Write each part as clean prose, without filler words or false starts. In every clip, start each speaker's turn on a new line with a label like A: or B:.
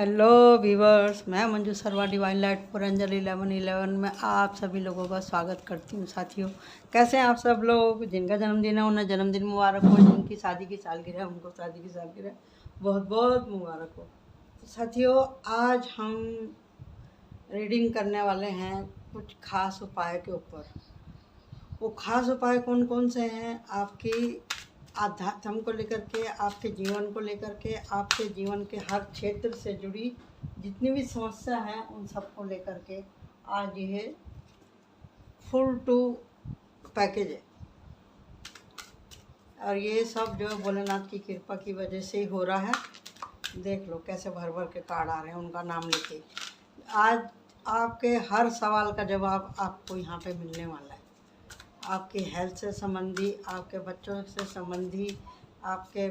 A: Hello viewers, मैं मंजू सरवा divine light for angel 1111 में आप सभी लोगों का स्वागत करती हूँ। साथियों, कैसे हैं आप सब लोग? जिनका जन्मदिन है उन्हें जन्मदिन मुबारक हो, जिनकी शादी की सालगिरह है उनको शादी की सालगिरह बहुत बहुत मुबारक हो। तो साथियों, आज हम रीडिंग करने वाले हैं कुछ खास उपाय के ऊपर। वो खास उपाय कौन कौन से हैं? आपकी आध्यात्म को लेकर के, आपके जीवन को लेकर के, आपके जीवन के हर क्षेत्र से जुड़ी जितनी भी समस्या हैं उन सब को लेकर के आज ये फुल टू पैकेज है। और ये सब जो है भोलेनाथ की कृपा की वजह से ही हो रहा है। देख लो कैसे भर भर के कार्ड आ रहे हैं उनका नाम लेके। आज आपके हर सवाल का जवाब आपको यहाँ पे मिलने वाला है। आपकी हेल्थ से संबंधी, आपके बच्चों से संबंधी, आपके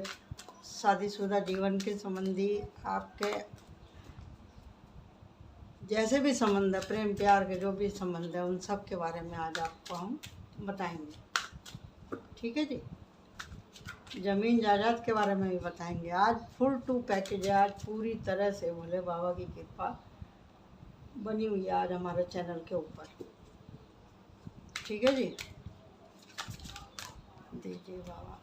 A: शादीशुदा जीवन के संबंधी, आपके जैसे भी संबंध है, प्रेम प्यार के जो भी संबंध है, उन सब के बारे में आज आपको हम बताएंगे। ठीक है जी। ज़मीन जायदाद के बारे में भी बताएंगे। आज फुल टू पैकेज है। आज पूरी तरह से भोले बाबा की कृपा बनी हुई है आज हमारे चैनल के ऊपर। ठीक है जी। दीजिए बाबा।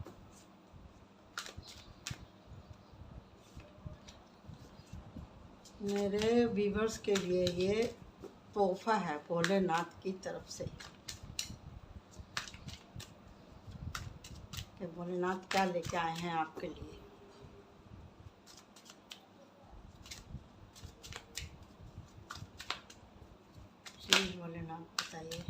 A: मेरे व्यूवर्स के लिए ये तोहफा है भोलेनाथ की तरफ से कि भोलेनाथ क्या लेके आए हैं आपके लिए। प्लीज भोलेनाथ बताइए,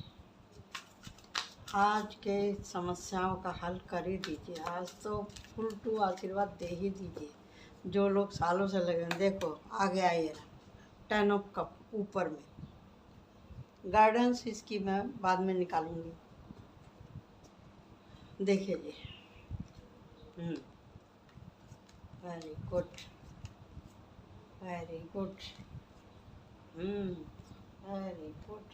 A: आज के समस्याओं का हल कर ही दीजिए। आज तो फुल टू आशीर्वाद दे ही दीजिए। जो लोग सालों से लगे हैं, देखो आगे आइए, 10 ऑफ कप ऊपर में। गाइडेंस इसकी मैं बाद में निकालूंगी। देखिए जी। Very good, very good, very good.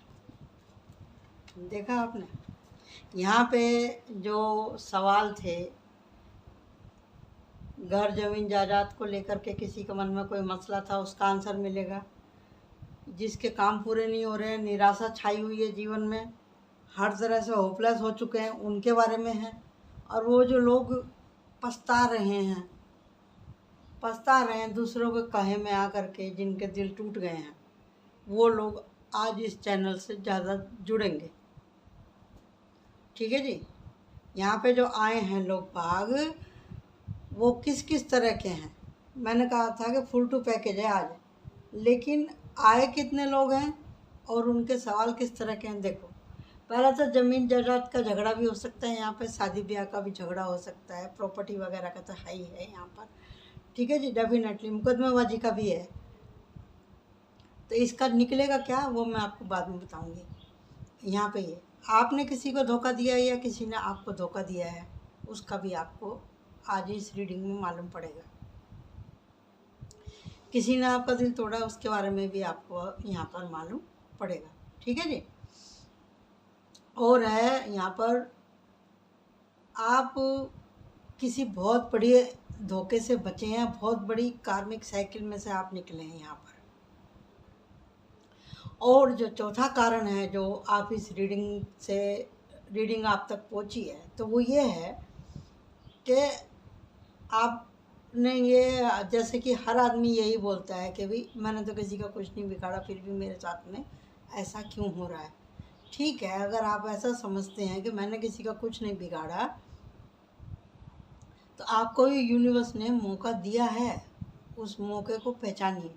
A: देखा आपने, यहाँ पे जो सवाल थे, घर जमीन जायदाद को लेकर के किसी के मन में कोई मसला था, उसका आंसर मिलेगा। जिसके काम पूरे नहीं हो रहे हैं, निराशा छाई हुई है जीवन में, हर तरह से होपलेस हो चुके हैं, उनके बारे में है। और वो जो लोग पछता रहे हैं दूसरों के कहे में आकर के, जिनके दिल टूट गए हैं, वो लोग आज इस चैनल से ज़्यादा जुड़ेंगे। ठीक है जी। यहाँ पे जो आए हैं लोग बाग, वो किस किस तरह के हैं? मैंने कहा था कि फुल टू पैकेज है आज, लेकिन आए कितने लोग हैं और उनके सवाल किस तरह के हैं देखो। पहला तो ज़मीन जायदाद का झगड़ा भी हो सकता है यहाँ पे, शादी ब्याह का भी झगड़ा हो सकता है, प्रॉपर्टी वगैरह का तो है ही है यहाँ पर। ठीक है जी। डेफिनेटली मुकदमेबाजी का भी है। तो इसका निकलेगा क्या वो मैं आपको बाद में बताऊँगी। यहाँ पे ये आपने किसी को धोखा दिया है या किसी ने आपको धोखा दिया है, उसका भी आपको आज इस रीडिंग में मालूम पड़ेगा। किसी ने आपका दिल तोड़ा, उसके बारे में भी आपको यहाँ पर मालूम पड़ेगा। ठीक है जी। और है यहाँ पर, आप किसी बहुत बड़ी धोखे से बचे हैं, बहुत बड़ी कार्मिक साइकिल में से आप निकले हैं यहाँ पर। और जो चौथा कारण है जो आप इस रीडिंग आप तक पहुँची है, तो वो ये है कि आपने ये, जैसे कि हर आदमी यही बोलता है कि भाई मैंने तो किसी का कुछ नहीं बिगाड़ा, फिर भी मेरे साथ में ऐसा क्यों हो रहा है। ठीक है, अगर आप ऐसा समझते हैं कि मैंने किसी का कुछ नहीं बिगाड़ा, तो आपको ये यूनिवर्स ने मौका दिया है, उस मौके को पहचानिए।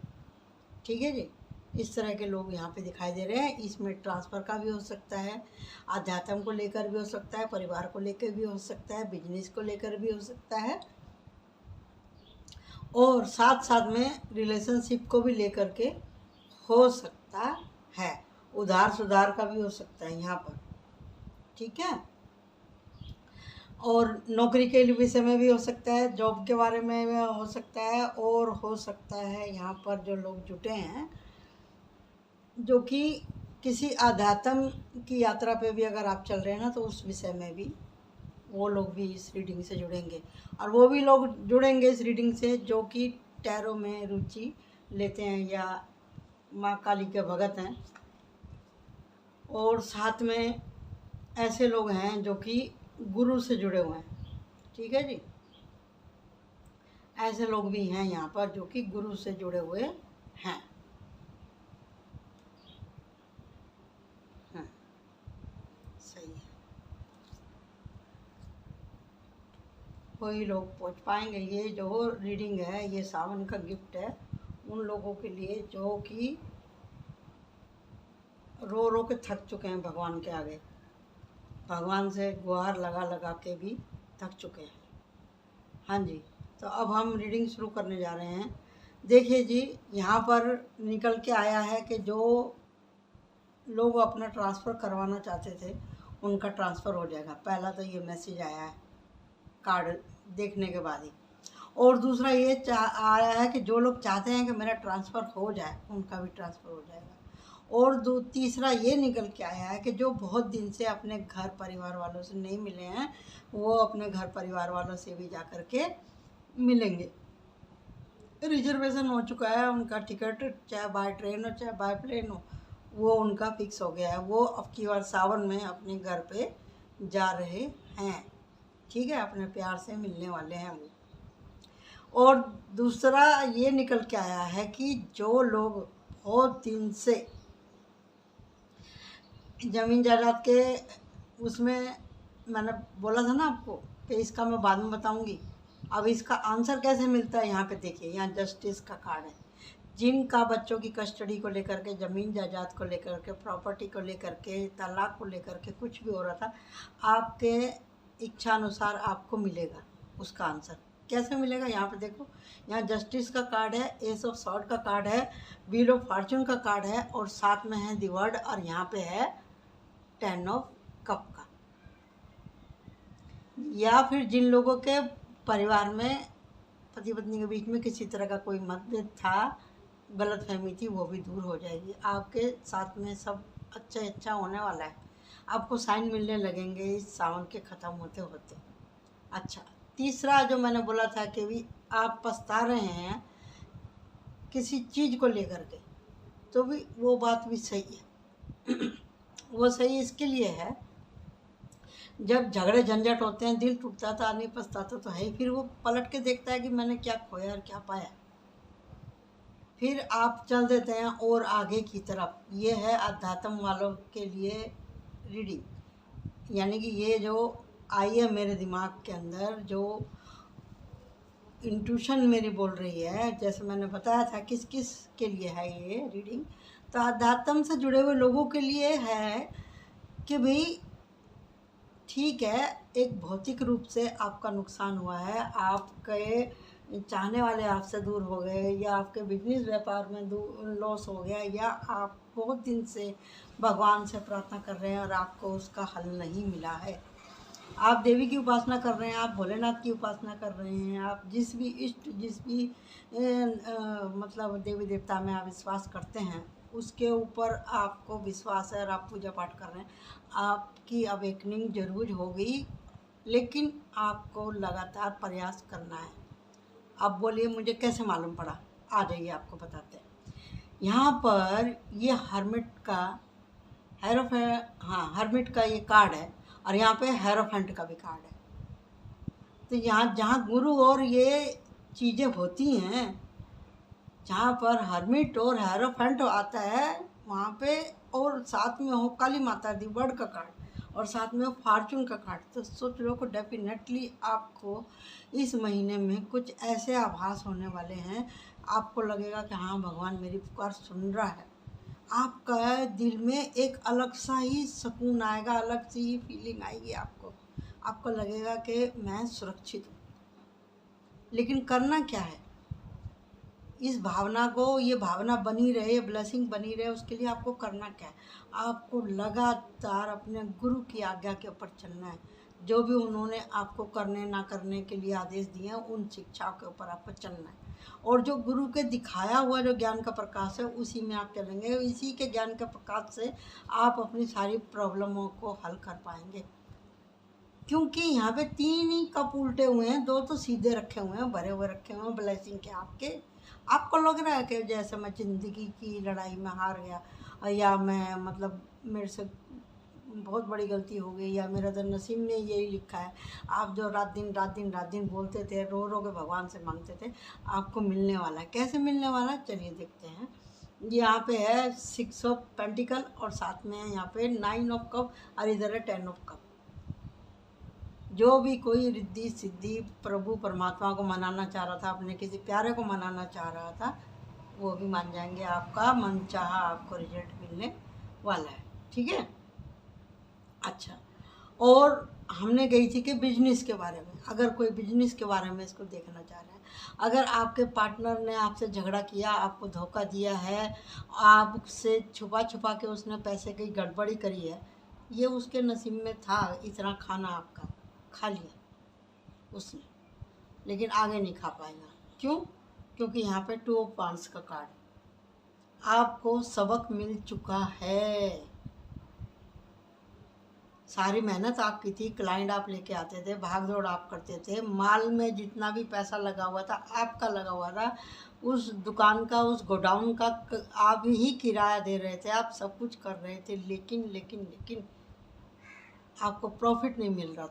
A: ठीक है जी। इस तरह के लोग यहाँ पे दिखाई दे रहे हैं। इसमें ट्रांसफ़र का भी हो सकता है, आध्यात्म को लेकर भी हो सकता है, परिवार को लेकर भी हो सकता है, बिजनेस को लेकर भी हो सकता है, और साथ साथ में रिलेशनशिप को भी लेकर के हो सकता है। उधार सुधार का भी हो सकता है यहाँ पर। ठीक है। और नौकरी के विषय में भी हो सकता है, जॉब के बारे में हो सकता है, और हो सकता है यहाँ पर जो लोग जुटे हैं, जो कि किसी आध्यात्म की यात्रा पे भी अगर आप चल रहे हैं ना, तो उस विषय में भी वो लोग भी इस रीडिंग से जुड़ेंगे। और वो भी लोग जुड़ेंगे इस रीडिंग से जो कि टैरो में रुचि लेते हैं या माँ काली के भगत हैं, और साथ में ऐसे लोग हैं जो कि गुरु से जुड़े हुए हैं। ठीक है जी, ऐसे लोग भी हैं यहाँ पर जो कि गुरु से जुड़े हुए हैं। हाँ, सही है। कोई लोग पहुँच पाएंगे। ये जो रीडिंग है ये सावन का गिफ्ट है उन लोगों के लिए जो कि रो रो के थक चुके हैं भगवान के आगे, भगवान से गुहार लगा लगा के भी थक चुके हैं। हाँ जी, तो अब हम रीडिंग शुरू करने जा रहे हैं। देखिए जी, यहाँ पर निकल के आया है कि जो लोग अपना ट्रांसफ़र करवाना चाहते थे उनका ट्रांसफ़र हो जाएगा। पहला तो ये मैसेज आया है कार्ड देखने के बाद ही, और दूसरा ये आया है कि जो लोग चाहते हैं कि मेरा ट्रांसफ़र हो जाए उनका भी ट्रांसफ़र हो जाएगा। और तीसरा ये निकल के आया है कि जो बहुत दिन से अपने घर परिवार वालों से नहीं मिले हैं वो अपने घर परिवार वालों से भी जा कर के मिलेंगे। रिजर्वेशन हो चुका है उनका टिकट, चाहे बाय ट्रेन हो चाहे बाय प्लेन हो, वो उनका फिक्स हो गया है। वो अब की बार सावन में अपने घर पे जा रहे हैं। ठीक है, अपने प्यार से मिलने वाले हैं वो। और दूसरा ये निकल के आया है कि जो लोग बहुत दिन से ज़मीन जायदाद के उसमें, मैंने बोला था ना आपको कि इसका मैं बाद में बताऊंगी। अब इसका आंसर कैसे मिलता है यहाँ पे देखिए, यहाँ जस्टिस का कार्ड है। जिनका बच्चों की कस्टडी को लेकर के, ज़मीन जायदाद को लेकर के, प्रॉपर्टी को लेकर के, तलाक को लेकर के कुछ भी हो रहा था, आपके इच्छा अनुसार आपको मिलेगा उसका आंसर। कैसे मिलेगा यहाँ पे देखो, यहाँ जस्टिस का कार्ड है, एस ऑफ सॉर्ड का कार्ड है, व्हील ऑफ फॉर्चून का कार्ड है, और साथ में है द वर्ड, और यहाँ पे है 10 ऑफ कप का। या फिर जिन लोगों के परिवार में पति पत्नी के बीच में किसी तरह का कोई मतभेद था, गलतफहमी थी, वो भी दूर हो जाएगी। आपके साथ में सब अच्छा होने वाला है। आपको साइन मिलने लगेंगे इस सावन के ख़त्म होते होते। अच्छा, तीसरा जो मैंने बोला था कि भी आप पछता रहे हैं किसी चीज़ को लेकर के, तो भी वो बात भी सही है। वो सही इसके लिए है, जब झगड़े झंझट होते हैं, दिल टूटता था, आदमी पछताता तो है, फिर वो पलट के देखता है कि मैंने क्या खोया और क्या पाया, फिर आप चल देते हैं और आगे की तरफ। ये है अध्यात्म वालों के लिए रीडिंग, यानी कि ये जो आई है मेरे दिमाग के अंदर, जो इंट्यूशन मेरी बोल रही है, जैसे मैंने बताया था किस किस के लिए है ये रीडिंग, तो अध्यात्म से जुड़े हुए लोगों के लिए है कि भाई ठीक है, एक भौतिक रूप से आपका नुकसान हुआ है, आपके चाहने वाले आपसे दूर हो गए, या आपके बिजनेस व्यापार में लॉस हो गया, या आप बहुत दिन से भगवान से प्रार्थना कर रहे हैं और आपको उसका हल नहीं मिला है। आप देवी की उपासना कर रहे हैं, आप भोलेनाथ की उपासना कर रहे हैं, आप जिस भी मतलब देवी देवता में आप विश्वास करते हैं उसके ऊपर आपको विश्वास है और आप पूजा पाठ कर रहे हैं, आपकी अवेकनिंग जरूर होगी, लेकिन आपको लगातार प्रयास करना है। अब बोलिए मुझे कैसे मालूम पड़ा, आ जाइए आपको बताते हैं। यहाँ पर ये हर्मिट का हर्मिट का ये कार्ड है, और यहाँ पे हेरोफेंट का भी कार्ड है। तो यहाँ जहाँ गुरु और ये चीज़ें होती हैं, जहाँ पर हर्मिट और हेरोफेंट आता है वहाँ पे, और साथ में हो काली माता दी वर्ड का कार्ड, और साथ में हो फॉर्चून का कार्ड, तो सोच लो को डेफिनेटली आपको इस महीने में कुछ ऐसे आभास होने वाले हैं, आपको लगेगा कि हाँ भगवान मेरी पुकार सुन रहा है। आपका दिल में एक अलग सा ही सुकून आएगा, अलग सी ही फीलिंग आएगी आपको लगेगा कि मैं सुरक्षित हूँ। लेकिन करना क्या है, इस भावना को, ये भावना बनी रहे, ब्लेसिंग बनी रहे, उसके लिए आपको करना क्या है, आपको लगातार अपने गुरु की आज्ञा के ऊपर चलना है। जो भी उन्होंने आपको करने ना करने के लिए आदेश दिए हैं उन शिक्षाओं के ऊपर आपको चलना है, और जो गुरु के दिखाया हुआ जो ज्ञान का प्रकाश है उसी में आप चलेंगे। इसी के ज्ञान के प्रकाश से आप अपनी सारी प्रॉब्लमों को हल कर पाएंगे। क्योंकि यहाँ पे 3 ही कप उल्टे हुए हैं, 2 तो सीधे रखे हुए हैं, भरे हुए रखे हुए हैं ब्लेसिंग के आपके, आपको लग रहा है कि जैसे मैं ज़िंदगी की लड़ाई में हार गया, या मैं मतलब मेरे से बहुत बड़ी गलती हो गई, या मेरा तो नसीब में यही लिखा है। आप जो रात दिन बोलते थे, रो रो के भगवान से मांगते थे, आपको मिलने वाला है। कैसे मिलने वाला है, चलिए देखते हैं। यहाँ पे है 6 ऑफ पेंटिकल और साथ में है यहाँ पे 9 ऑफ कप और इधर है 10 ऑफ कप। जो भी कोई रिद्धि सिद्धि प्रभु परमात्मा को मनाना चाह रहा था, अपने किसी प्यारे को मनाना चाह रहा था, वो भी मान जाएंगे। आपका मन चाहा आपको रिजल्ट मिलने वाला है, ठीक है। अच्छा, और हमने गई थी कि बिजनेस के बारे में, अगर कोई बिजनेस के बारे में इसको देखना चाह रहा है, अगर आपके पार्टनर ने आपसे झगड़ा किया, आपको धोखा दिया है, आपसे छुपा छुपा के उसने पैसे की गड़बड़ी करी है, ये उसके नसीब में था। इतना खाना आपका खा लिया उसने, लेकिन आगे नहीं खा पाएगा। क्यों? क्योंकि यहाँ पे 2 ऑफ वांड्स का कार्ड, आपको सबक मिल चुका है। सारी मेहनत आपकी थी, क्लाइंट आप लेके आते थे, भाग दौड़ आप करते थे, माल में जितना भी पैसा लगा हुआ था आपका लगा हुआ था, उस दुकान का, उस गोडाउन का आप ही किराया दे रहे थे, आप सब कुछ कर रहे थे, लेकिन आपको प्रॉफिट नहीं मिल रहा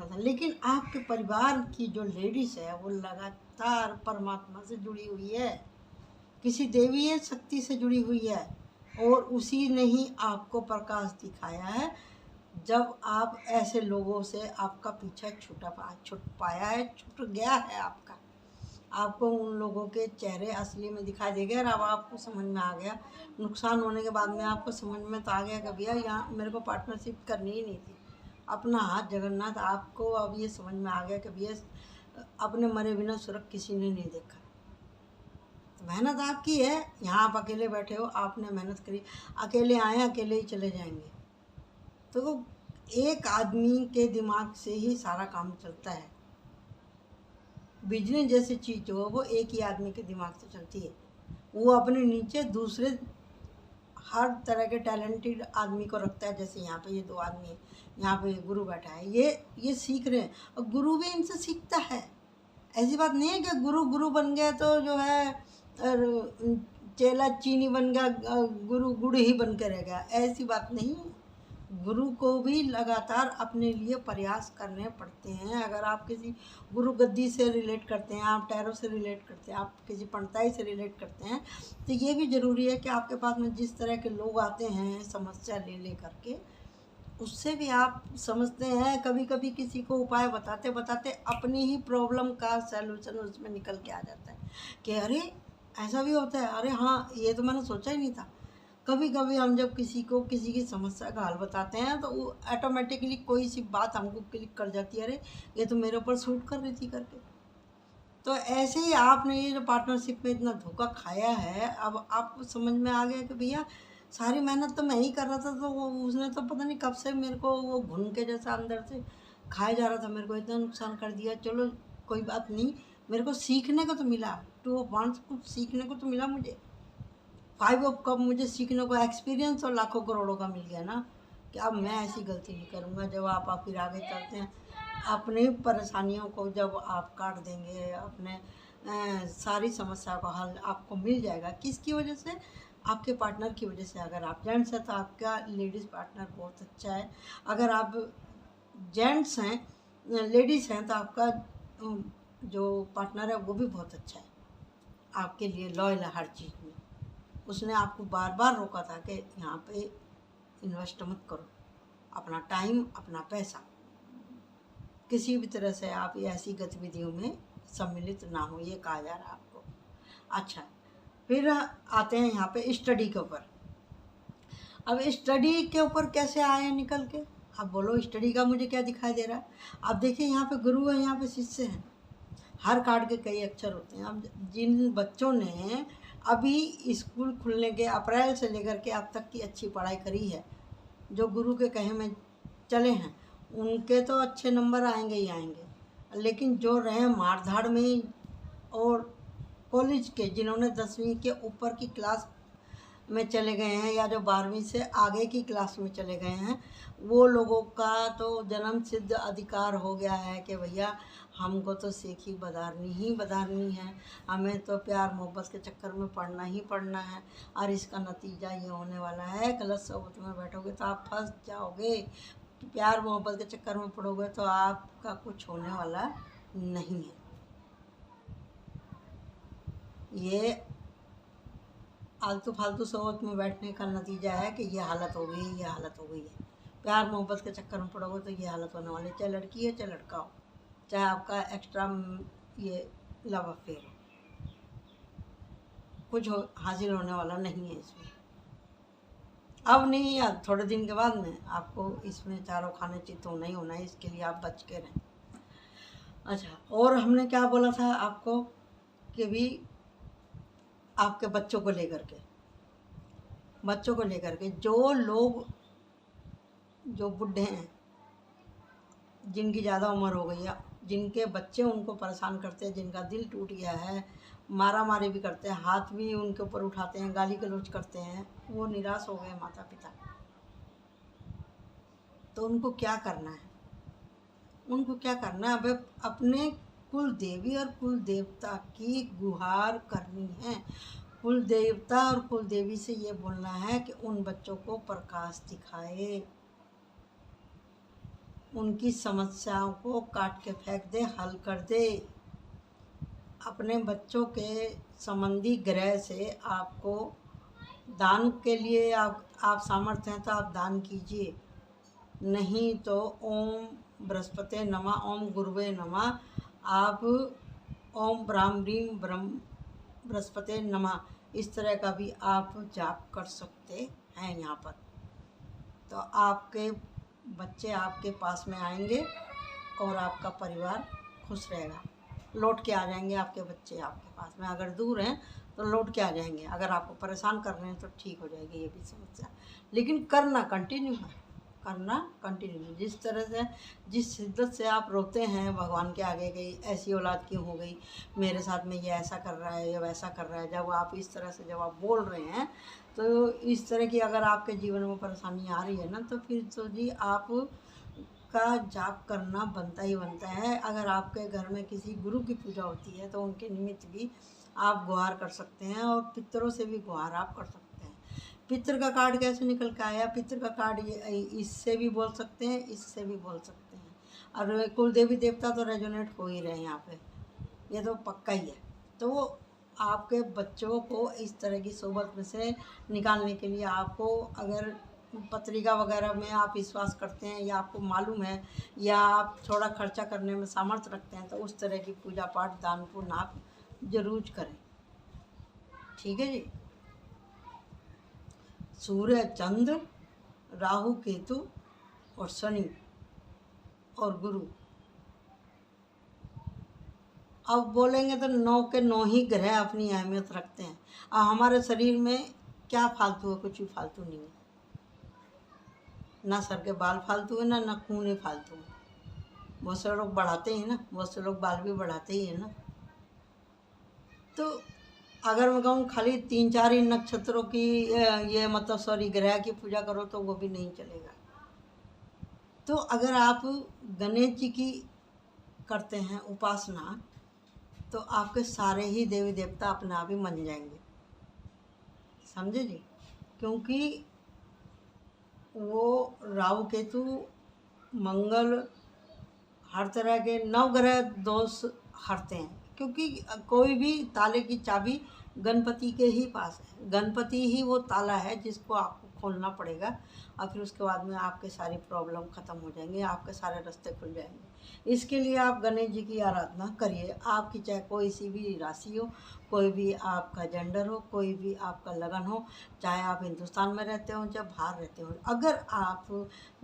A: था, लेकिन आपके परिवार की जो लेडीज़ है वो लगातार परमात्मा से जुड़ी हुई है, किसी देवी शक्ति से जुड़ी हुई है, और उसी ने ही आपको प्रकाश दिखाया है। जब आप ऐसे लोगों से आपका पीछा छूट गया है आपको उन लोगों के चेहरे असली में दिखाई देगा। और अब आपको समझ में आ गया, नुकसान होने के बाद में आपको समझ में तो आ गया कि भैया यहाँ मेरे को पार्टनरशिप करनी ही नहीं थी। अपना हाथ जगन्नाथ, आपको अब ये समझ में आ गया कि भैया अपने मरे बिना स्वर्ग किसी ने नहीं देखा। मेहनत आपकी है, यहाँ आप अकेले बैठे हो, आपने मेहनत करी, अकेले आए अकेले ही चले जाएंगे। तो एक आदमी के दिमाग से ही सारा काम चलता है। बिजनेस जैसी चीज़ जो है वो एक ही आदमी के दिमाग से चलती है। वो अपने नीचे दूसरे हर तरह के टैलेंटेड आदमी को रखता है। जैसे यहाँ पे ये 2 आदमी है, यहाँ पे गुरु बैठा है, ये सीख रहे हैं और गुरु भी इनसे सीखता है। ऐसी बात नहीं है कि गुरु बन गया तो जो है चेला चीनी बन गया, गुरु गुड़ ही बन के रह गया, ऐसी बात नहीं है। गुरु को भी लगातार अपने लिए प्रयास करने पड़ते हैं। अगर आप किसी गुरु गद्दी से रिलेट करते हैं, आप टैरो से रिलेट करते हैं, आप किसी पंडिताई से रिलेट करते हैं, तो ये भी ज़रूरी है कि आपके पास में जिस तरह के लोग आते हैं समस्या ले करके, उससे भी आप समझते हैं। कभी कभी किसी को उपाय बताते बताते अपनी ही प्रॉब्लम का सलूशन उसमें निकल के आ जाता है कि अरे ऐसा भी होता है, अरे हाँ ये तो मैंने सोचा ही नहीं था। कभी कभी हम जब किसी की समस्या का हल बताते हैं तो वो ऑटोमेटिकली कोई सी बात हमको क्लिक कर जाती है, अरे ये तो मेरे ऊपर सूट कर रही थी करके। तो ऐसे ही आपने ये जो पार्टनरशिप में इतना धोखा खाया है, अब आपको समझ में आ गया कि भैया सारी मेहनत तो मैं ही कर रहा था, तो वो उसने तो पता नहीं कब से मेरे को वो घुन के जैसा अंदर से खाया जा रहा था, मेरे को इतना नुकसान कर दिया। चलो कोई बात नहीं, मेरे को सीखने को तो मिला, 2 ऑफ वांड्स कुछ सीखने को तो मिला मुझे, 5 ऑफ कप मुझे सीखने को, एक्सपीरियंस और लाखों करोड़ों का मिल गया ना, कि अब मैं ऐसी गलती नहीं करूँगा। जब आप फिर आगे चलते हैं, अपनी परेशानियों को जब आप काट देंगे, अपने सारी समस्या का हल आपको मिल जाएगा। किसकी वजह से? आपके पार्टनर की वजह से। अगर आप जेंट्स हैं तो आपका लेडीज़ पार्टनर बहुत अच्छा है, अगर आप जेंट्स हैं, लेडीज़ हैं, तो आपका जो पार्टनर है वो भी बहुत अच्छा है, आपके लिए लॉयल है हर चीज़ में। उसने आपको बार बार रोका था कि यहाँ पे इन्वेस्ट मत करो अपना टाइम, अपना पैसा, किसी भी तरह से आप ऐसी गतिविधियों में सम्मिलित ना हो, ये कहा जा रहा है आपको। अच्छा, फिर आते हैं यहाँ पे स्टडी के ऊपर। अब स्टडी के ऊपर कैसे आए निकल के? अब बोलो स्टडी का मुझे क्या दिखाई दे रहा है? अब देखिए यहाँ पे गुरु है, यहाँ पे शिष्य हैं, हर कार्ड के कई अक्षर होते हैं। अब जिन बच्चों ने अभी स्कूल खुलने के अप्रैल से लेकर के अब तक की अच्छी पढ़ाई करी है, जो गुरु के कहे में चले हैं, उनके तो अच्छे नंबर आएंगे ही आएंगे। लेकिन जो रहे मारधाड़ में और कॉलेज के, जिन्होंने 10वीं के ऊपर की क्लास में चले गए हैं या जो 12वीं से आगे की क्लास में चले गए हैं, वो लोगों का तो जन्म सिद्ध अधिकार हो गया है कि भैया हमको तो सीखी बधारनी ही बधारनी है, हमें तो प्यार मोहब्बत के चक्कर में पढ़ना ही पढ़ना है, और इसका नतीजा ये होने वाला है, गलत सोबत में बैठोगे तो आप फंस जाओगे, प्यार मोहब्बत के चक्कर में पढ़ोगे तो आपका कुछ होने वाला नहीं है। ये आलतू फालतू सोच में बैठने का नतीजा है कि ये हालत हो गई, ये हालत हो गई है। प्यार मोहब्बत के चक्कर में पड़ोगे तो ये हालत होने वाली है, चाहे लड़की है चाहे लड़का हो, चाहे आपका एक्स्ट्रा ये लव अफेयर हो, कुछ हासिल होने वाला नहीं है इसमें। अब नहीं यार, थोड़े दिन के बाद में आपको इसमें चारों खाने चित होना ही होना है, इसके लिए आप बच के रहें। अच्छा, और हमने क्या बोला था आपको कि भी आपके बच्चों को लेकर के जो लोग जो बूढ़े हैं, जिनकी ज़्यादा उम्र हो गई है, जिनके बच्चे उनको परेशान करते हैं, जिनका दिल टूट गया है, मारा मारी भी करते हैं, हाथ भी उनके ऊपर उठाते हैं, गाली गलौज करते हैं, वो निराश हो गए माता पिता, तो उनको क्या करना है? उनको क्या करना है? अब अपने कुल देवी और कुल देवता की गुहार करनी है। कुल देवता और कुल देवी से ये बोलना है कि उन बच्चों को प्रकाश दिखाए, उनकी समस्याओं को काट के फेंक दे, हल कर दे। अपने बच्चों के संबंधी ग्रह से आपको दान के लिए आप सामर्थ्य हैं तो आप दान कीजिए, नहीं तो ओम बृहस्पति नमः, ओम गुरुवे नमः, आप ओम ब्राह्म ह्रीम ब्रह्म बृहस्पति नमः, इस तरह का भी आप जाप कर सकते हैं यहाँ पर। तो आपके बच्चे आपके पास में आएंगे और आपका परिवार खुश रहेगा, लौट के आ जाएंगे आपके बच्चे आपके पास में। अगर दूर हैं तो लौट के आ जाएंगे, अगर आपको परेशान कर रहे हैं तो ठीक हो जाएगी ये भी समस्या। लेकिन करना कंटिन्यू है, करना कंटिन्यू। जिस तरह से जिस शिद्दत से आप रोते हैं भगवान के आगे गई ऐसी औलाद क्यों हो गई, मेरे साथ में ये ऐसा कर रहा है, ये वैसा कर रहा है, जब आप इस तरह से जब आप बोल रहे हैं तो इस तरह की अगर आपके जीवन में परेशानी आ रही है ना, तो फिर तो जी आप का जाप करना बनता ही बनता है। अगर आपके घर में किसी गुरु की पूजा होती है तो उनके निमित्त भी आप गुहार कर सकते हैं, और पितरों से भी गुहार आप कर सकते हैं। पितर का कार्ड कैसे निकल के आया? पितर का कार्ड ये इससे भी बोल सकते हैं, इससे भी बोल सकते हैं, और कुल देवी देवता तो रेजोनेट हो ही रहे हैं यहाँ पे, ये तो पक्का ही है। तो आपके बच्चों को इस तरह की सोबत में से निकालने के लिए आपको, अगर पत्रिका वगैरह में आप विश्वास करते हैं या आपको मालूम है या आप थोड़ा खर्चा करने में सामर्थ्य रखते हैं, तो उस तरह की पूजा पाठ दान पुण्य आप जरूर करें, ठीक है जी। सूर्य चंद्र राहु केतु और शनि और गुरु, अब बोलेंगे तो 9 के 9 ही ग्रह अपनी अहमियत रखते हैं। अब हमारे शरीर में क्या फालतू है? कुछ भी फालतू नहीं है, ना सर के बाल फालतू है, ना खून ही फालतू है। बहुत से लोग बढ़ाते हैं ना, बहुत से लोग बाल भी बढ़ाते ही है ना। तो अगर मैं कहूँ खाली 3-4 ही नक्षत्रों की ये मतलब सॉरी ग्रह की पूजा करो तो वो भी नहीं चलेगा। तो अगर आप गणेश जी की करते हैं उपासना, तो आपके सारे ही देवी देवता अपने आप ही मन जाएंगे, समझे जी। क्योंकि वो राहु केतु मंगल हर तरह के 9 ग्रह दोष हरते हैं, क्योंकि कोई भी ताले की चाबी गणपति के ही पास है, गणपति ही वो ताला है जिसको आपको खोलना पड़ेगा, और फिर उसके बाद में आपके सारी प्रॉब्लम ख़त्म हो जाएंगे, आपके सारे रास्ते खुल जाएंगे। इसके लिए आप गणेश जी की आराधना करिए। आपकी चाहे कोई सी भी राशि हो, कोई भी आपका जेंडर हो, कोई भी आपका लगन हो, चाहे आप हिंदुस्तान में रहते हो चाहे बाहर रहते हो, अगर आप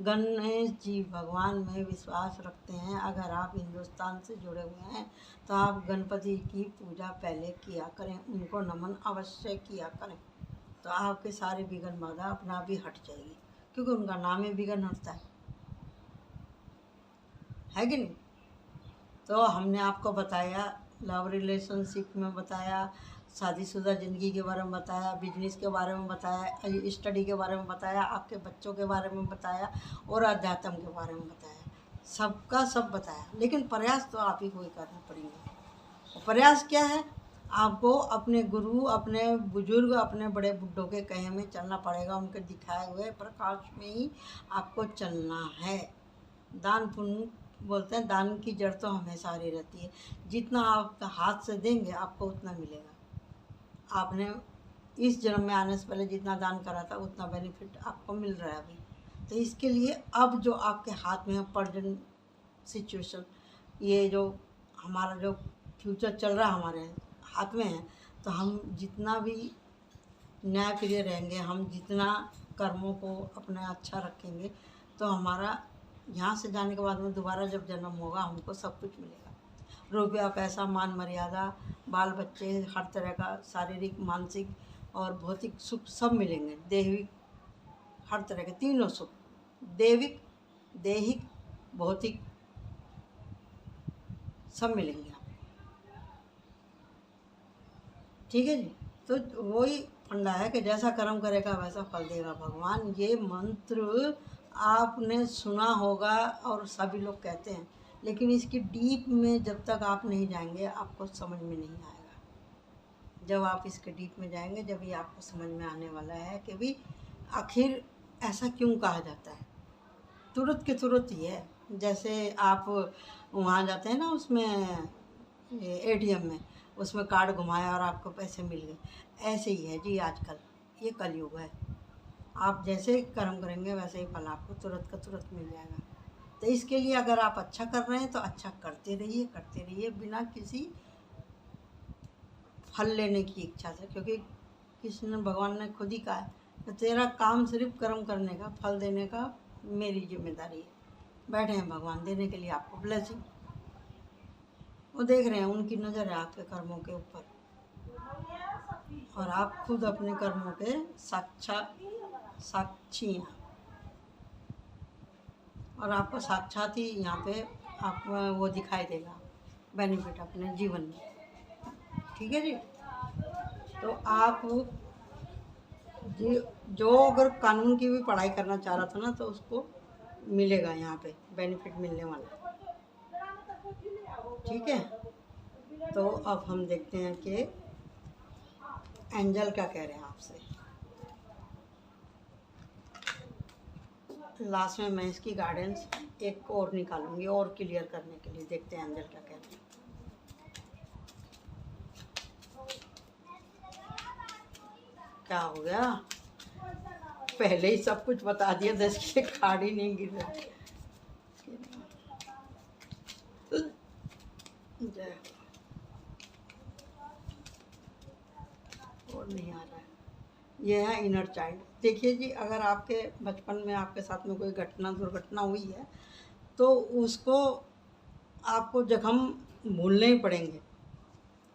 A: गणेश जी भगवान में विश्वास रखते हैं, अगर आप हिंदुस्तान से जुड़े हुए हैं, तो आप गणपति की पूजा पहले किया करें, उनको नमन अवश्य किया करें, तो आपके सारे विघ्न बाधा अपना भी हट जाएगी, क्योंकि उनका नाम ही विघ्न हटता है कि नहीं। तो हमने आपको बताया लव रिलेशनशिप में बताया, शादीशुदा ज़िंदगी के बारे में बताया, बिजनेस के बारे में बताया, स्टडी के बारे में बताया, आपके बच्चों के बारे में बताया और अध्यात्म के बारे में बताया। सबका सब बताया, लेकिन प्रयास तो आप ही को ही करना पड़ेंगे। प्रयास क्या है? आपको अपने गुरु, अपने बुजुर्ग, अपने बड़े बुड्ढों के कहे में चलना पड़ेगा। उनके दिखाए हुए प्रकाश में ही आपको चलना है। दान पुण्य बोलते हैं, दान की जड़ तो हमेशा हरी रहती है। जितना आप हाथ से देंगे आपको उतना मिलेगा। आपने इस जन्म में आने से पहले जितना दान करा था उतना बेनिफिट आपको मिल रहा है अभी। तो इसके लिए अब जो आपके हाथ में है प्रेजेंट सिचुएशन, ये जो हमारा जो फ्यूचर चल रहा है हमारे हाथ में है, तो हम जितना भी न्यायप्रिय रहेंगे, हम जितना कर्मों को अपना अच्छा रखेंगे, तो हमारा यहाँ से जाने के बाद में दोबारा जब जन्म होगा हमको सब कुछ मिलेगा। रुपया, पैसा, मान मर्यादा, बाल बच्चे, हर तरह का शारीरिक, मानसिक और भौतिक सुख सब मिलेंगे। दैविक, हर तरह के तीनों सुख, दैविक, दैहिक, भौतिक, सब मिलेंगे आपको। ठीक है जी। तो वही फंडा है कि जैसा कर्म करेगा वैसा फल देगा भगवान। ये मंत्र आपने सुना होगा और सभी लोग कहते हैं, लेकिन इसकी डीप में जब तक आप नहीं जाएंगे आपको समझ में नहीं आएगा। जब आप इसके डीप में जाएंगे जब ये आपको समझ में आने वाला है कि भी आखिर ऐसा क्यों कहा जाता है। तुरंत के तुरंत ही है। जैसे आप वहाँ जाते हैं ना, उसमें एटीएम में, उसमें कार्ड घुमाया और आपको पैसे मिल गए, ऐसे ही है जी आजकल। ये कलयुग है। आप जैसे कर्म करेंगे वैसे ही फल आपको तुरंत का तुरंत मिल जाएगा। तो इसके लिए अगर आप अच्छा कर रहे हैं तो अच्छा करते रहिए बिना किसी फल लेने की इच्छा से, क्योंकि कृष्ण भगवान ने खुद ही कहा है तो तेरा काम सिर्फ कर्म करने का, फल देने का मेरी जिम्मेदारी है। बैठे हैं भगवान देने के लिए आपको ब्लेसिंग। वो देख रहे हैं, उनकी नज़र है आपके कर्मों के ऊपर, और आप खुद अपने कर्मों के साक्षी हैं। और आपको साक्षात ही यहाँ पे आप वो दिखाई देगा बेनिफिट अपने जीवन में। ठीक है जी। तो आप जो अगर कानून की भी पढ़ाई करना चाह रहा था ना, तो उसको मिलेगा यहाँ पे बेनिफिट मिलने वाला। ठीक है। तो अब हम देखते हैं कि एंजल क्या कह रहे हैं आपसे। लास्ट में मैं इसकी गाइडेंस एक और निकालूंगी और क्लियर करने के लिए। देखते हैं एंजल क्या कह रहे हैं। क्या हो गया? पहले ही सब कुछ बता दिया, 10 के कार्ड ही नहीं गिर रहे। और नहीं आ रहा है। ये है इनर चाइल्ड। देखिए जी, अगर आपके बचपन में आपके साथ में कोई दुर्घटना हुई है तो उसको आपको जख्म भूलने ही पड़ेंगे।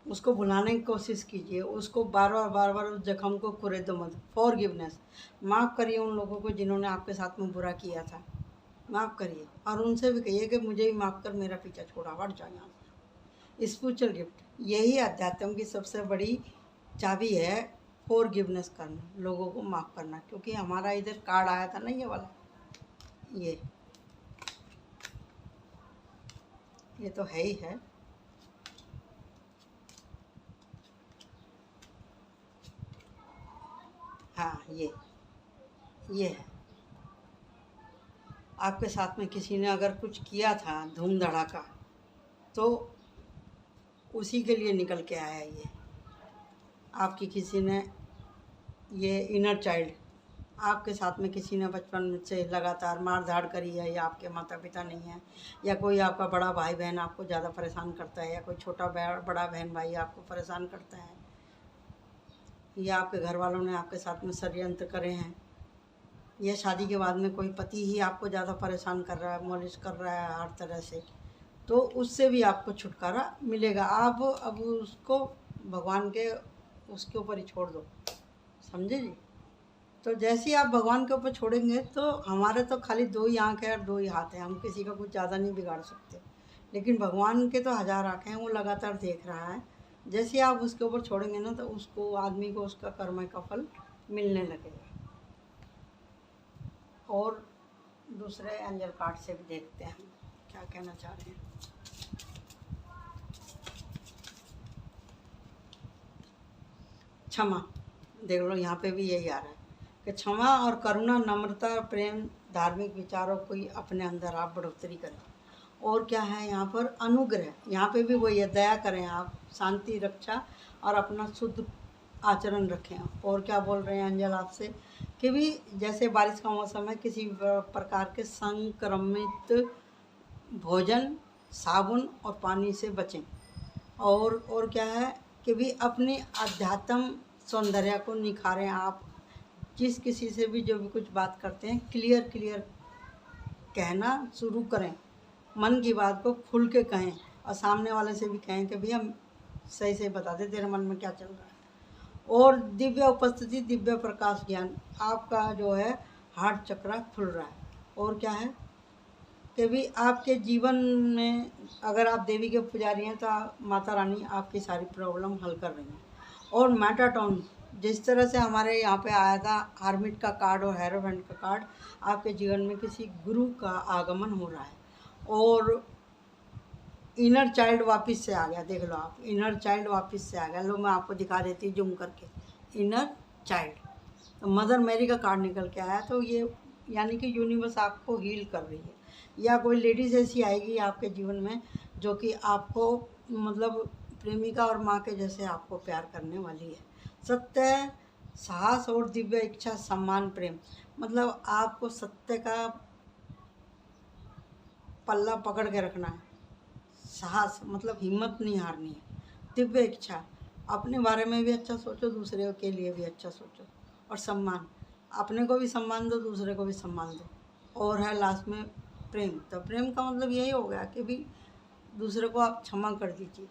A: उसको भुलाने की कोशिश कीजिए, उसको बार बार उस जख्म को कुरेदो मत। फॉरगिवनेस, माफ़ करिए उन लोगों को जिन्होंने आपके साथ में बुरा किया था। माफ़ करिए और उनसे भी कहिए कि मुझे भी माफ़ कर, मेरा पीछा छोड़ा, हट जाओ यहाँ से। स्पिरिचुअल गिफ्ट, यही अध्यात्म की सबसे बड़ी चाबी है, फॉरगिवनेस करना, लोगों को माफ़ करना। क्योंकि हमारा इधर कार्ड आया था ना, ये वाला, ये तो है ही है। हाँ, ये है। आपके साथ में किसी ने अगर कुछ किया था धूम धड़ाका, तो उसी के लिए निकल के आया ये। आपकी किसी ने, ये इनर चाइल्ड, आपके साथ में किसी ने बचपन से लगातार मार धाड़ करी है, या आपके माता पिता नहीं हैं, या कोई आपका बड़ा भाई बहन आपको ज़्यादा परेशान करता है, या कोई छोटा बड़ा बहन भाई आपको परेशान करता है, या आपके घर वालों ने आपके साथ में षड्यंत्र करे हैं, या शादी के बाद में कोई पति ही आपको ज़्यादा परेशान कर रहा है, मॉलिश कर रहा है हर तरह से, तो उससे भी आपको छुटकारा मिलेगा। आप अब उसको भगवान के उसके ऊपर ही छोड़ दो, समझे जी। तो जैसे ही आप भगवान के ऊपर छोड़ेंगे तो हमारे तो खाली 2 ही आँख है और 2 ही हाथ है, हम किसी का कुछ ज़्यादा नहीं बिगाड़ सकते। लेकिन भगवान के तो 1000 आँखें हैं, वो लगातार देख रहा है। जैसे ही आप उसके ऊपर छोड़ेंगे ना, तो उसको, आदमी को, उसका कर्म का फल मिलने लगेगा। और दूसरे एंजल कार्ड से भी देखते हैं क्या कहना चाह रहे हैं। क्षमा, देख लो यहाँ पे भी यही आ रहा है कि क्षमा और करुणा, नम्रता, प्रेम, धार्मिक विचारों की अपने अंदर आप बढ़ोतरी करें। और क्या है यहाँ पर, अनुग्रह, यहाँ पे भी वही है, दया करें आप, शांति, रक्षा और अपना शुद्ध आचरण रखें। और क्या बोल रहे हैं एंजल आपसे कि भी जैसे बारिश का मौसम है, किसी प्रकार के संक्रमित भोजन, साबुन और पानी से बचें। और क्या है कि भी अपनी आध्यात्म सौंदर्य को निखारें। आप जिस किसी से भी जो भी कुछ बात करते हैं, क्लियर कहना शुरू करें। मन की बात को खुल के कहें और सामने वाले से भी कहें कि भैया सही से बता दे तेरे मन में क्या चल रहा है। और दिव्य उपस्थिति, दिव्य प्रकाश ज्ञान, आपका जो है हार्ट चक्र खुल रहा है। और क्या है कि भी आपके जीवन में अगर आप देवी के पुजारी हैं तो माता रानी आपकी सारी प्रॉब्लम हल कर रही हैं। और मेटाटॉन, जिस तरह से हमारे यहाँ पे आया था हार्मिट का कार्ड और हेरोफेंट का कार्ड, आपके जीवन में किसी गुरु का आगमन हो रहा है। और इनर चाइल्ड वापस से आ गया, देख लो आप, इनर चाइल्ड वापस से आ गया। लो मैं आपको दिखा देती हूँ जूम करके, इनर चाइल्ड। तो मदर मैरी का कार्ड निकल के आया, तो ये यानी कि यूनिवर्स आपको हील कर रही है। या कोई लेडीज़ ऐसी आएगी आपके जीवन में जो कि आपको मतलब प्रेमिका और माँ के जैसे आपको प्यार करने वाली है। सत्य, साहस और दिव्य इच्छा, सम्मान, प्रेम, मतलब आपको सत्य का पल्ला पकड़ के रखना है। साहस मतलब हिम्मत नहीं हारनी है। दिव्य इच्छा, अपने बारे में भी अच्छा सोचो, दूसरे के लिए भी अच्छा सोचो। और सम्मान, अपने को भी सम्मान दो, दूसरे को भी सम्मान दो। और है लास्ट में प्रेम। तो प्रेम का मतलब यही हो गया कि भी दूसरे को आप क्षमा कर दीजिए,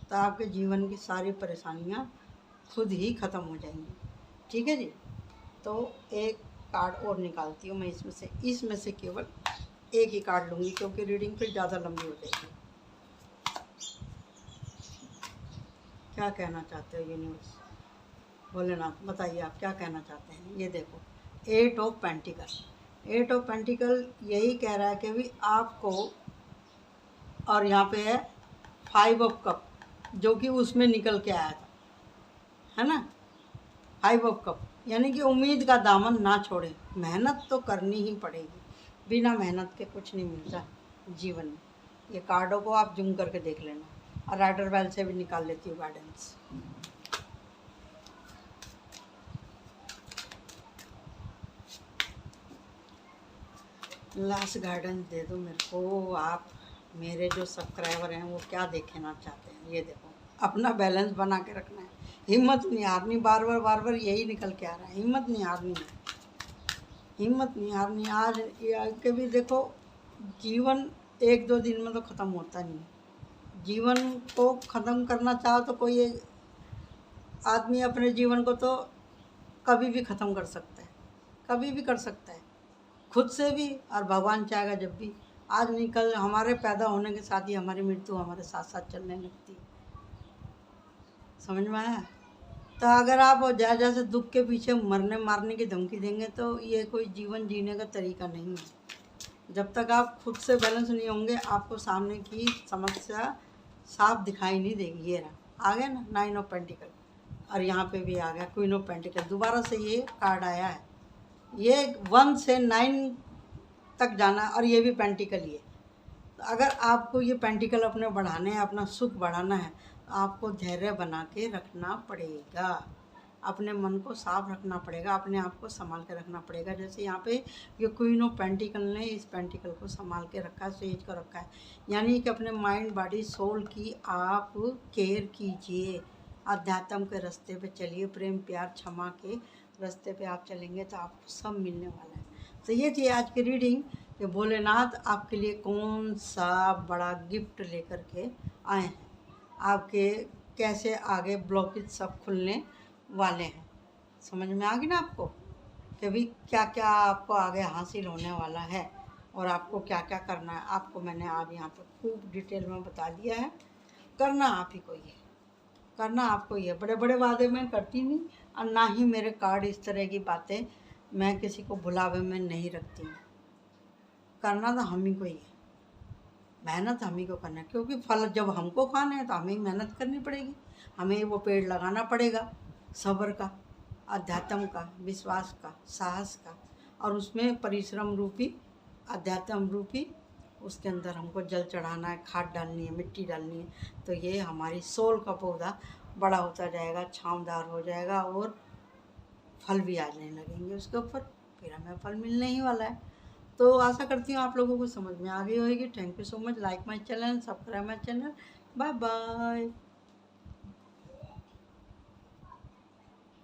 A: तो आपके जीवन की सारी परेशानियां खुद ही ख़त्म हो जाएंगी। ठीक है जी। तो एक कार्ड और निकालती हूँ मैं इसमें से केवल एक ही कार्ड लूँगी, क्योंकि रीडिंग फिर ज़्यादा लंबी हो जाएगी। क्या कहना चाहते हो यूनिवर्स, भोलेनाथ, बताइए आप क्या कहना चाहते हैं। ये देखो, 8 ऑफ पेंटिकल। 8 ऑफ पेंटिकल यही कह रहा है कि भी आपको, और यहाँ पे है 5 ऑफ कप, जो कि उसमें निकल के आया था, है ना। 5 ऑफ कप यानी कि उम्मीद का दामन ना छोड़े, मेहनत तो करनी ही पड़ेगी, बिना मेहनत के कुछ नहीं मिलता जीवन में। ये कार्डों को आप जूम करके देख लेना। और राइडर बेल से भी निकाल लेती हूँ गाइडेंस। लास्ट गाइडेंस दे दो मेरे को आप। मेरे जो सब्सक्राइबर हैं वो क्या देखना चाहते हैं, ये देखो। अपना बैलेंस बना के रखना है, हिम्मत नहीं हारनी। बार बार यही निकल के आ रहा है, हिम्मत नहीं हारनी है, हिम्मत नहीं हारनी। आज के भी देखो, जीवन 1-2 दिन में तो ख़त्म होता नहीं है। जीवन को ख़त्म करना चाहो तो कोई एक आदमी अपने जीवन को तो कभी भी ख़त्म कर सकता है, कभी भी कर सकता है, खुद से भी, और भगवान चाहेगा जब भी। आज नहीं कल हमारे पैदा होने के साथ ही हमारी मृत्यु हमारे साथ साथ चलने लगती है। समझ में आया। तो अगर आप जैसे दुख के पीछे मरने मारने की धमकी देंगे तो ये कोई जीवन जीने का तरीका नहीं है। जब तक आप खुद से बैलेंस नहीं होंगे, आपको सामने की समस्या साफ दिखाई नहीं देगी। ये रहा, आ गया ना 9 ऑफ पेंटिकल, और यहाँ पे भी आ गया क्वीन ऑफ पेंटिकल। दोबारा से ये कार्ड आया है, ये 1 से 9 तक जाना, और ये भी पेंटिकल ही है। तो अगर आपको ये पेंटिकल अपने बढ़ाने हैं, अपना सुख बढ़ाना है, तो आपको धैर्य बना के रखना पड़ेगा, अपने मन को साफ रखना पड़ेगा, अपने आप को संभाल के रखना पड़ेगा। जैसे यहाँ पे ये क्वीन ऑफ पेंटिकल ने इस पेंटिकल को संभाल के रखा है, सेज को रखा है, यानी कि अपने माइंड, बॉडी, सोल की आप केयर कीजिए। अध्यात्म के रास्ते पे चलिए, प्रेम, प्यार, क्षमा के रास्ते पे आप चलेंगे तो आपको सब मिलने वाला है। तो ये थी आज की रीडिंग कि भोलेनाथ आपके लिए कौन सा बड़ा गिफ्ट लेकर के आए हैं, आपके कैसे आगे ब्लॉकेज सब खुलने वाले हैं। समझ में आ गई ना आपको कि भाई क्या क्या आपको आगे हासिल होने वाला है। और आपको क्या क्या करना है आपको मैंने आज यहाँ पर खूब डिटेल में बता दिया है। करना आप ही को ही है, करना आपको ही है। बड़े बड़े वादे मैं करती नहीं और ना ही मेरे कार्ड इस तरह की बातें मैं किसी को बुलावे में नहीं रखती हूँ। करना तो हम ही को ही है, मेहनत हम ही को करना है, क्योंकि फल जब हमको खाना है तो हमें ही मेहनत करनी पड़ेगी। हमें वो पेड़ लगाना पड़ेगा, सब्र का, अध्यात्म का, विश्वास का, साहस का, और उसमें परिश्रम रूपी, अध्यात्म रूपी, उसके अंदर हमको जल चढ़ाना है, खाद डालनी है, मिट्टी डालनी है। तो ये हमारी सोल का पौधा बड़ा होता जाएगा, छांवदार हो जाएगा और फल भी आने लगेंगे उसके ऊपर, फिर हमें फल मिलने ही वाला है। तो आशा करती हूँ आप लोगों को समझ में आ गई होगी। Thank you so much. Like my channel, subscribe my channel. Bye bye.